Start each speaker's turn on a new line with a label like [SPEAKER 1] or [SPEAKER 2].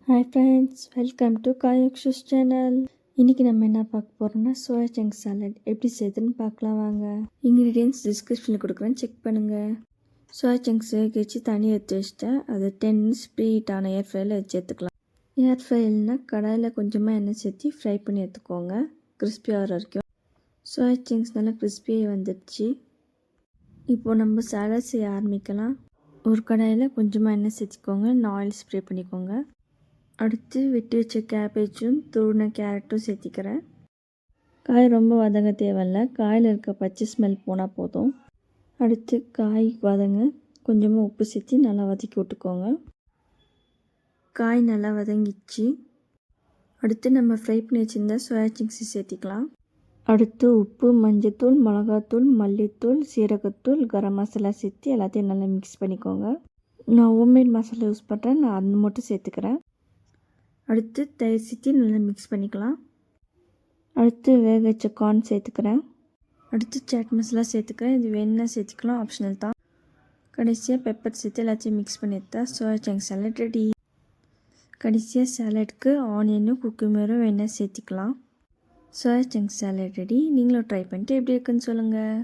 [SPEAKER 1] Hi friends, welcome to காயக்ஷூஸ் channel. இன்றைக்கி நம்ம என்ன பார்க்க போகிறோம்னா சோயா சங்க்ஸ் சாலட் எப்படி செய்யுதுன்னு பார்க்கலாம் வாங்க. இன்க்ரீடியன்ட்ஸ் டிஸ்கிரிப்ஷனில் கொடுக்குறேன், செக் பண்ணுங்கள். சோயா சங்க்ஸ் வச்சு தண்ணி எடுத்து வச்சுட்டேன். அதை 10 மினிட்ஸ் ப்ரீஹீட் ஆன ஏர் ஃப்ரையில் வச்சு எடுத்துக்கலாம். ஏர் ஃப்ரைல்னால் கடாயில் கொஞ்சமாக எண்ணெய் சேர்த்து ஃப்ரை பண்ணி எடுத்துக்கோங்க, கிறிஸ்பி ஆகிற வரைக்கும். சோயா சங்க்ஸ் நல்லா கிறிஸ்பியாக வந்துடுச்சு. இப்போது நம்ம சாலட் செய்ய ஆரம்பிக்கலாம். ஒரு கடாயில் கொஞ்சமாக எண்ணெய் சேர்த்துக்கோங்க, ஆயில் ஸ்ப்ரே பண்ணிக்கோங்க. அடுத்து வெட்டி வச்ச கேபேஜும் துருவின கேரட்டும் சேர்த்திக்கிறேன். காய் ரொம்ப வதங்க தேவையில்லை, காயில் இருக்க பச்சை ஸ்மெல் போனால் போதும். அடுத்து காய் வதங்க கொஞ்சமாக உப்பு சேர்த்து நல்லா வதக்கி விட்டுக்கோங்க. காய் நல்லா வதங்கிச்சு. அடுத்து நம்ம ஃப்ரை பண்ணி வச்சுருந்த சோயா சங்க்ஸ் சேர்த்திக்கலாம். அடுத்து உப்பு, மஞ்சத்தூள், மிளகாத்தூள், மல்லித்தூள், சீரகத்தூள், கரம் மசாலா சேர்த்து எல்லாத்தையும் நல்லா மிக்ஸ் பண்ணிக்கோங்க. நான் ஹோம்மேட் மசாலா யூஸ் பண்ணுறேன், நான் அது மட்டும் சேர்த்துக்கிறேன். அடுத்து தயிர் சேர்த்து நல்லா மிக்ஸ் பண்ணிக்கலாம். அடுத்து வேக வச்ச கார்ன் சேர்த்துக்கிறேன். அடுத்து சாட் மசாலா சேர்த்துக்கிறேன், இது வேணுன்னா சேர்த்துக்கலாம், ஆப்ஷனல் தான். கடைசியாக பெப்பர் சேர்த்து எல்லாத்தையும் மிக்ஸ் பண்ணி எடுத்தா சோயா சங்க்ஸ் சாலட் ரெடி. கடைசியாக சாலட்க்கு ஆனியனும் குக்கும்பரும் வேணால் சேர்த்துக்கலாம். Soya chunks salad ready. நீங்களும் ட்ரை பண்ணிட்டு எப்படி இருக்குன்னு சொல்லுங்கள்.